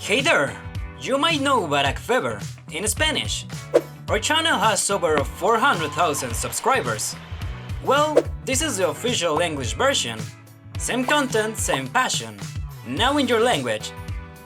Hey there! You might know Barak in Spanish. Our channel has over 400,000 subscribers. Well, this is the official English version. Same content, same passion. Now in your language.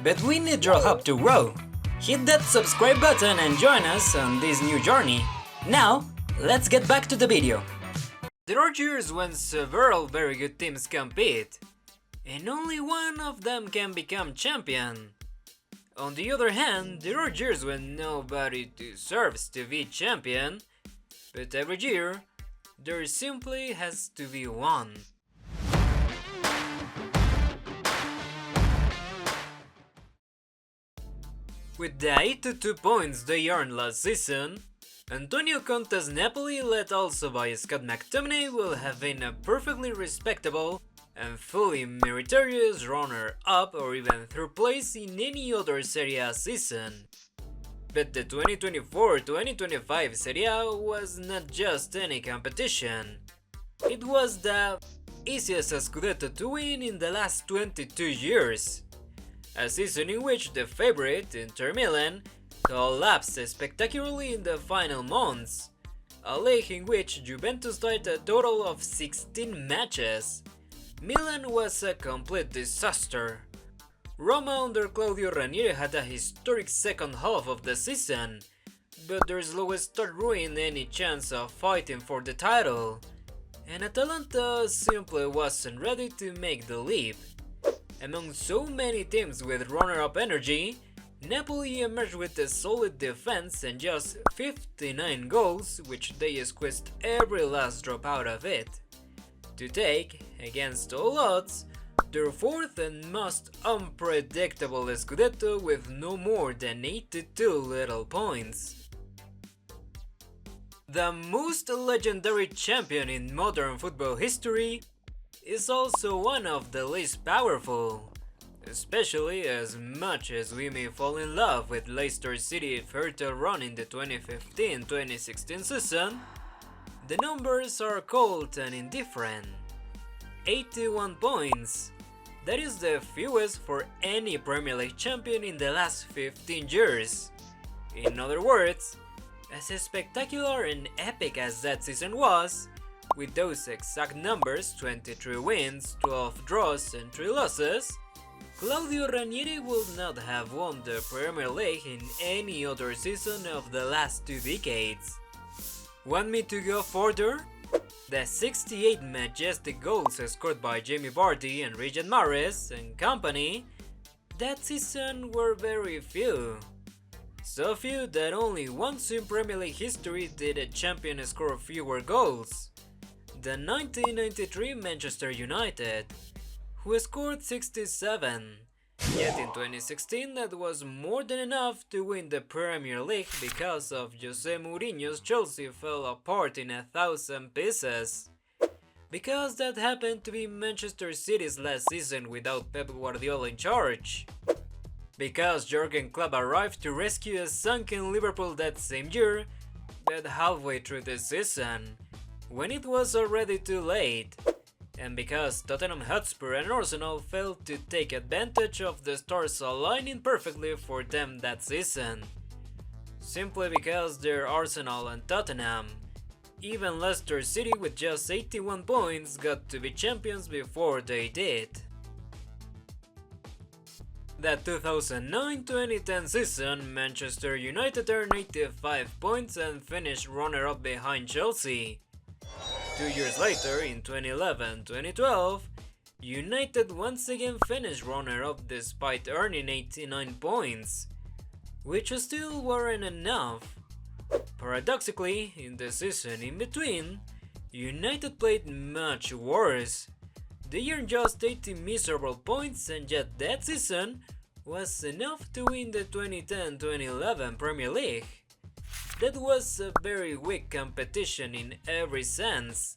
But we need your help to grow. Hit that subscribe button and join us on this new journey. Now, let's get back to the video. There are years when several very good teams compete, and only one of them can become champion. On the other hand, there are years when nobody deserves to be champion, but every year, there simply has to be one. With the 82 points they earned last season, Antonio Conte's Napoli, led also by Scott McTominay, will have been a perfectly respectable and fully meritorious runner-up or even third place in any other Serie A season. But the 2024-2025 Serie A was not just any competition. It was the easiest Scudetto to win in the last 22 years. A season in which the favorite, Inter Milan, collapsed spectacularly in the final months. A league in which Juventus played a total of 16 matches. Milan was a complete disaster. Roma under Claudio Ranieri had a historic second half of the season, but their slow start ruined any chance of fighting for the title, and Atalanta simply wasn't ready to make the leap. Among so many teams with runner-up energy, Napoli emerged with a solid defense and just 59 goals, which they squeezed every last drop out of it, to take, against all odds, their fourth and most unpredictable Scudetto with no more than 82 little points. The most legendary champion in modern football history is also one of the least powerful, especially as much as we may fall in love with Leicester City's fertile run in the 2015-2016 season. The numbers are cold and indifferent. 81 points. That is the fewest for any Premier League champion in the last 15 years. In other words, as spectacular and epic as that season was, with those exact numbers, 23 wins, 12 draws and 3 losses, Claudio Ranieri would not have won the Premier League in any other season of the last 2 decades. Want me to go further? The 68 majestic goals scored by Jamie Vardy and Riyad Mahrez and company that season were very few. So few that only once in Premier League history did a champion score fewer goals. The 1993 Manchester United, who scored 67. Yet in 2016 that was more than enough to win the Premier League because of Jose Mourinho's Chelsea fell apart in 1,000 pieces. Because that happened to be Manchester City's last season without Pep Guardiola in charge. Because Jurgen Klopp arrived to rescue a sunken Liverpool that same year, but halfway through the season, when it was already too late. And because Tottenham Hotspur and Arsenal failed to take advantage of the stars aligning perfectly for them that season. Simply because they're Arsenal and Tottenham. Even Leicester City with just 81 points got to be champions before they did. That 2009-2010 season, Manchester United earned 85 points and finished runner-up behind Chelsea. 2 years later, in 2011-2012, United once again finished runner-up despite earning 89 points, which still weren't enough. Paradoxically, in the season in between, United played much worse. They earned just 80 miserable points, and yet that season was enough to win the 2010-2011 Premier League. That was a very weak competition in every sense.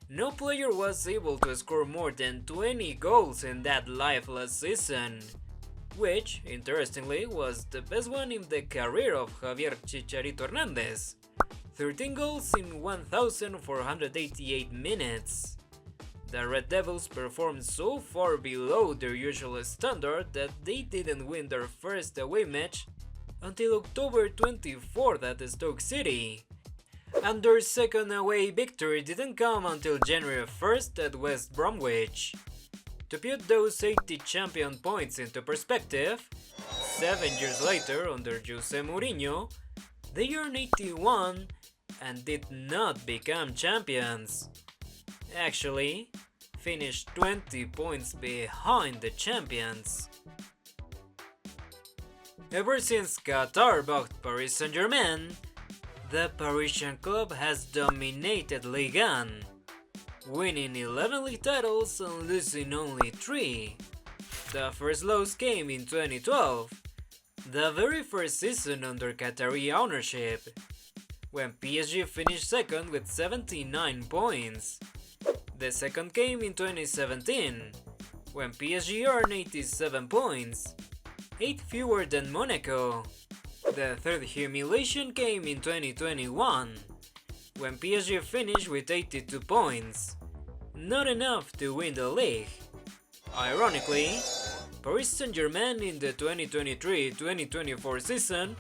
No player was able to score more than 20 goals in that lifeless season, which, interestingly, was the best one in the career of Javier Chicharito Hernandez. 13 goals in 1,488 minutes. The Red Devils performed so far below their usual standard that they didn't win their first away match until October 24th at Stoke City, and their second away victory didn't come until January 1st at West Bromwich. To put those 80 champion points into perspective, 7 years later under Jose Mourinho, they earned 81 and did not become champions. Actually, finished 20 points behind the champions. Ever since Qatar bought Paris Saint-Germain, the Parisian club has dominated Ligue 1, winning 11 league titles and losing only 3. The first loss came in 2012, the very first season under Qatari ownership, when PSG finished second with 79 points. The second came in 2017, when PSG earned 87 points, 8 fewer than Monaco. The third humiliation came in 2021, when PSG finished with 82 points, not enough to win the league. Ironically, Paris Saint-Germain in the 2023-2024 season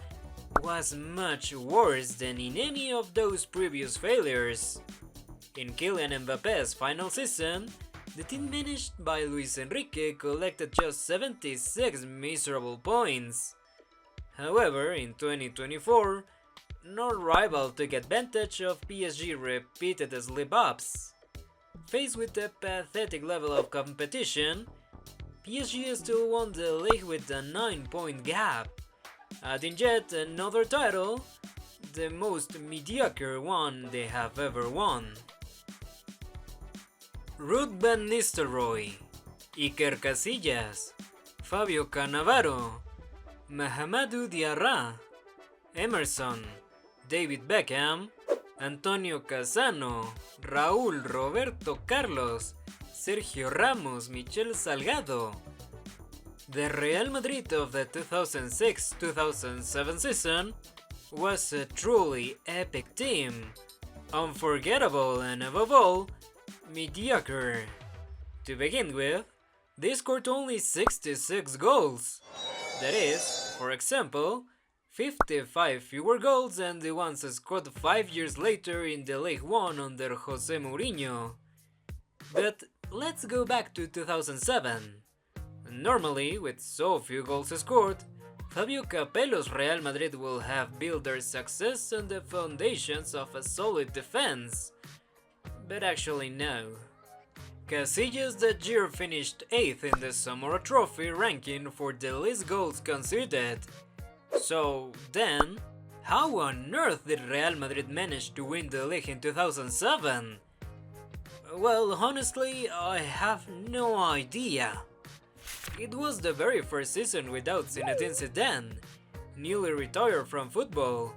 was much worse than in any of those previous failures. In Kylian Mbappe's final season, the team managed by Luis Enrique collected just 76 miserable points. However, in 2024, no rival took advantage of PSG repeated slip-ups. Faced with a pathetic level of competition, PSG still won the league with a 9-point gap, adding yet another title, the most mediocre one they have ever won. Ruud van Nistelrooy, Iker Casillas, Fabio Cannavaro, Mahamadou Diarra, Emerson, David Beckham, Antonio Cassano, Raúl Roberto Carlos, Sergio Ramos, Michel Salgado. The Real Madrid of the 2006-2007 season was a truly epic team, unforgettable and above all, mediocre. To begin with, they scored only 66 goals. That is, for example, 55 fewer goals than the ones scored 5 years later in the League One under Jose Mourinho. But let's go back to 2007. Normally, with so few goals scored, Fabio Capello's Real Madrid will have built their success on the foundations of a solid defense. But actually no. Casillas that year finished 8th in the Zamora Trophy ranking for the least goals conceded. So then, how on earth did Real Madrid manage to win the league in 2007? Well, honestly, I have no idea. It was the very first season without Zinedine Zidane, newly retired from football.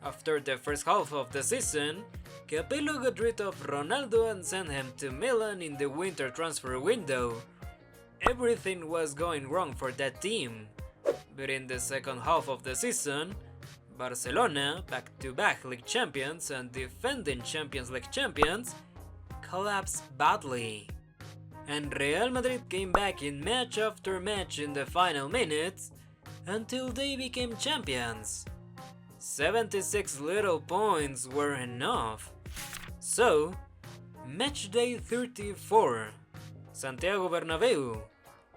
After the first half of the season, Capello got rid of Ronaldo and sent him to Milan in the winter transfer window. Everything was going wrong for that team. But in the second half of the season, Barcelona, back-to-back league champions and defending Champions League champions, collapsed badly. And Real Madrid came back in match after match in the final minutes until they became champions. 76 little points were enough. So, match day 34, Santiago Bernabeu,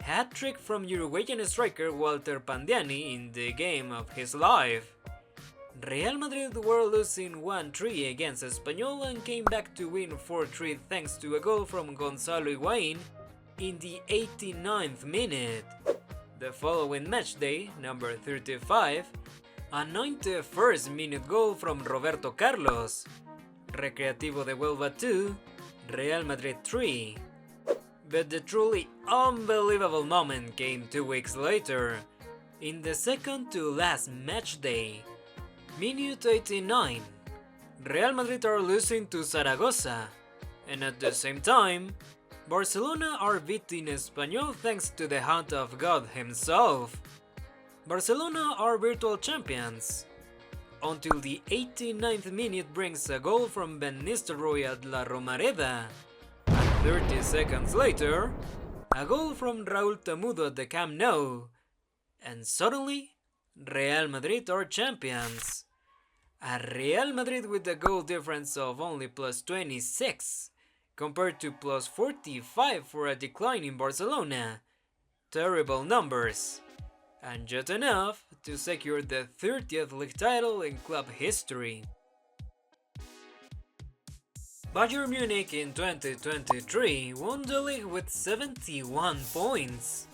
hat-trick from Uruguayan striker Walter Pandiani in the game of his life. Real Madrid were losing 1-3 against Espanyol and came back to win 4-3 thanks to a goal from Gonzalo Higuain in the 89th minute. The following matchday, number 35, a 91st minute goal from Roberto Carlos. Recreativo de Huelva 2, Real Madrid 3. But the truly unbelievable moment came 2 weeks later, in the second to last match day. Minute 89, Real Madrid are losing to Zaragoza, and at the same time, Barcelona are beating Espanyol thanks to the hand of God himself. Barcelona are virtual champions, until the 89th minute brings a goal from Van Nistelrooy at La Romareda, and 30 seconds later, a goal from Raúl Tamudo at the Camp Nou, and suddenly, Real Madrid are champions. A Real Madrid with a goal difference of only plus 26, compared to plus 45 for a decline in Barcelona. Terrible numbers, and yet enough to secure the 30th league title in club history. Bayern Munich in 2023 won the league with 71 points.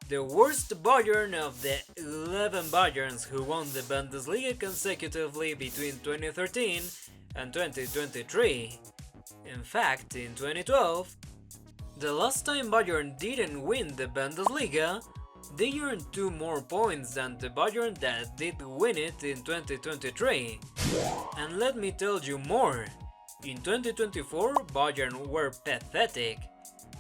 The worst Bayern of the 11 Bayerns who won the Bundesliga consecutively between 2013 and 2023. In fact, in 2012, the last time Bayern didn't win the Bundesliga, they earned 2 more points than the Bayern that did win it in 2023. And let me tell you more. In 2024, Bayern were pathetic,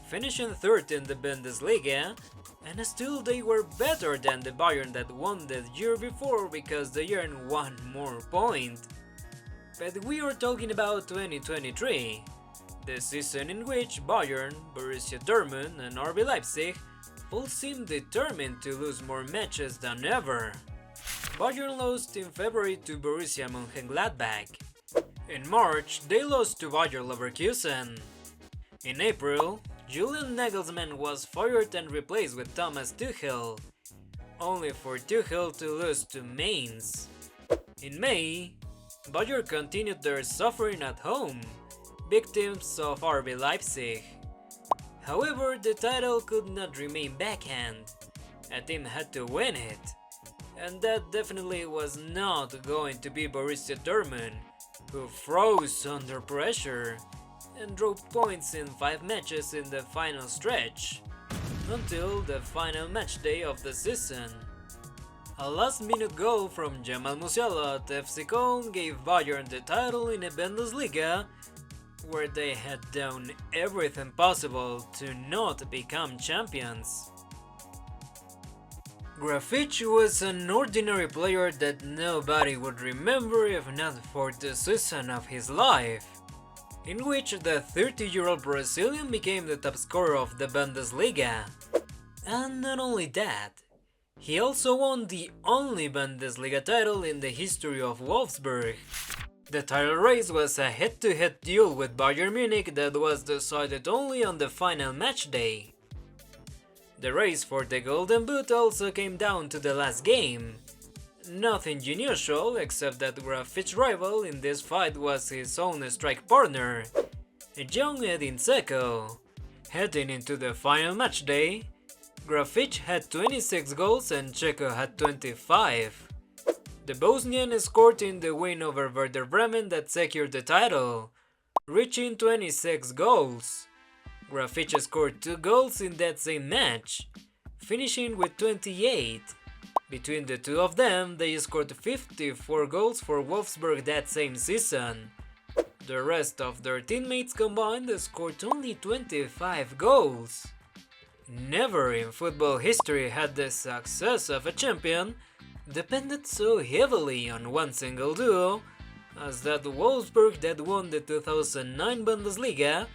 finishing third in the Bundesliga, and still they were better than the Bayern that won the year before because they earned 1 more point. But we are talking about 2023, the season in which Bayern, Borussia Dortmund and RB Leipzig all seem determined to lose more matches than ever. Bayern lost in February to Borussia Mönchengladbach. In March, they lost to Bayer Leverkusen. In April, Julian Nagelsmann was fired and replaced with Thomas Tuchel, only for Tuchel to lose to Mainz. In May, Bayer continued their suffering at home, victims of RB Leipzig. However, the title could not remain backhand. A team had to win it, and that definitely was not going to be Borussia Dortmund, who froze under pressure and dropped points in 5 matches in the final stretch, until the final match day of the season. A last-minute goal from Jamal Musiala at FC Köln gave Bayern the title in the Bundesliga, where they had done everything possible to not become champions. Grafich was an ordinary player that nobody would remember if not for the season of his life, in which the 30-year-old Brazilian became the top scorer of the Bundesliga. And not only that, he also won the only Bundesliga title in the history of Wolfsburg. The title race was a head-to-head duel with Bayern Munich that was decided only on the final match day. The race for the Golden Boot also came down to the last game. Nothing unusual except that Grafich's rival in this fight was his own strike partner, young Edin Dzeko. Heading into the final match day, Grafich had 26 goals and Dzeko had 25. The Bosnian scored in the win over Werder Bremen that secured the title, reaching 26 goals. Grafich scored 2 goals in that same match, finishing with 28. Between the two of them, they scored 54 goals for Wolfsburg that same season. The rest of their teammates combined scored only 25 goals. Never in football history had the success of a champion depended so heavily on one single duo as that Wolfsburg that won the 2009 Bundesliga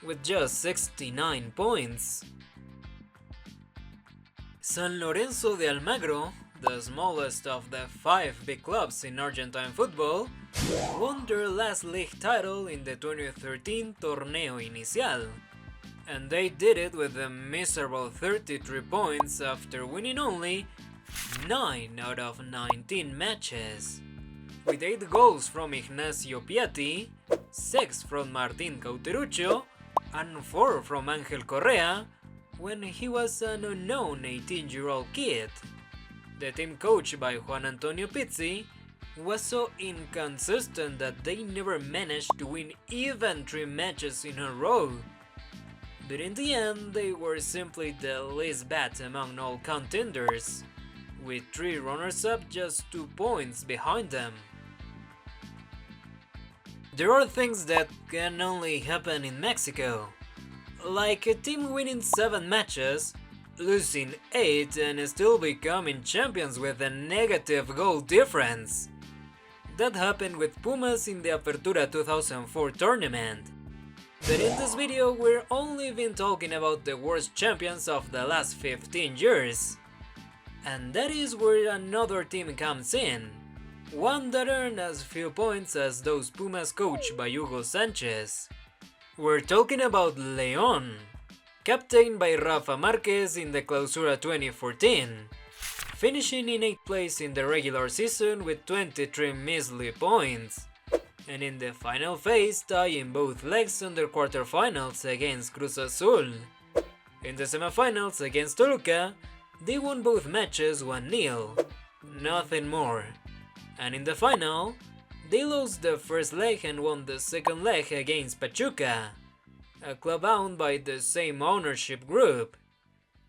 with just 69 points. San Lorenzo de Almagro, the smallest of the 5 big clubs in Argentine football, won their last league title in the 2013 Torneo Inicial, and they did it with a miserable 33 points after winning only 9 out of 19 matches, with 8 goals from Ignacio Piatti, 6 from Martín Cauteruccio, and 4 from Ángel Correa when he was an unknown 18-year-old kid. The team coached by Juan Antonio Pizzi was so inconsistent that they never managed to win even 3 matches in a row. But in the end, they were simply the least bad among all contenders, with 3 runners-up just 2 points behind them. There are things that can only happen in Mexico, like a team winning 7 matches, losing 8 and still becoming champions with a negative goal difference. That happened with Pumas in the Apertura 2004 tournament. But in this video we're only been talking about the worst champions of the last 15 years. And that is where another team comes in. One that earned as few points as those Pumas coached by Hugo Sanchez. We're talking about León, captained by Rafa Márquez in the Clausura 2014, finishing in 8th place in the regular season with 23 measly points, and in the final phase tying both legs on their quarterfinals against Cruz Azul. In the semifinals against Toluca, they won both matches 1-0, nothing more. And in the final, they lost the first leg and won the second leg against Pachuca, a club owned by the same ownership group.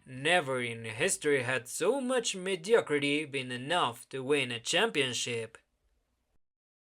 Never in history had so much mediocrity been enough to win a championship.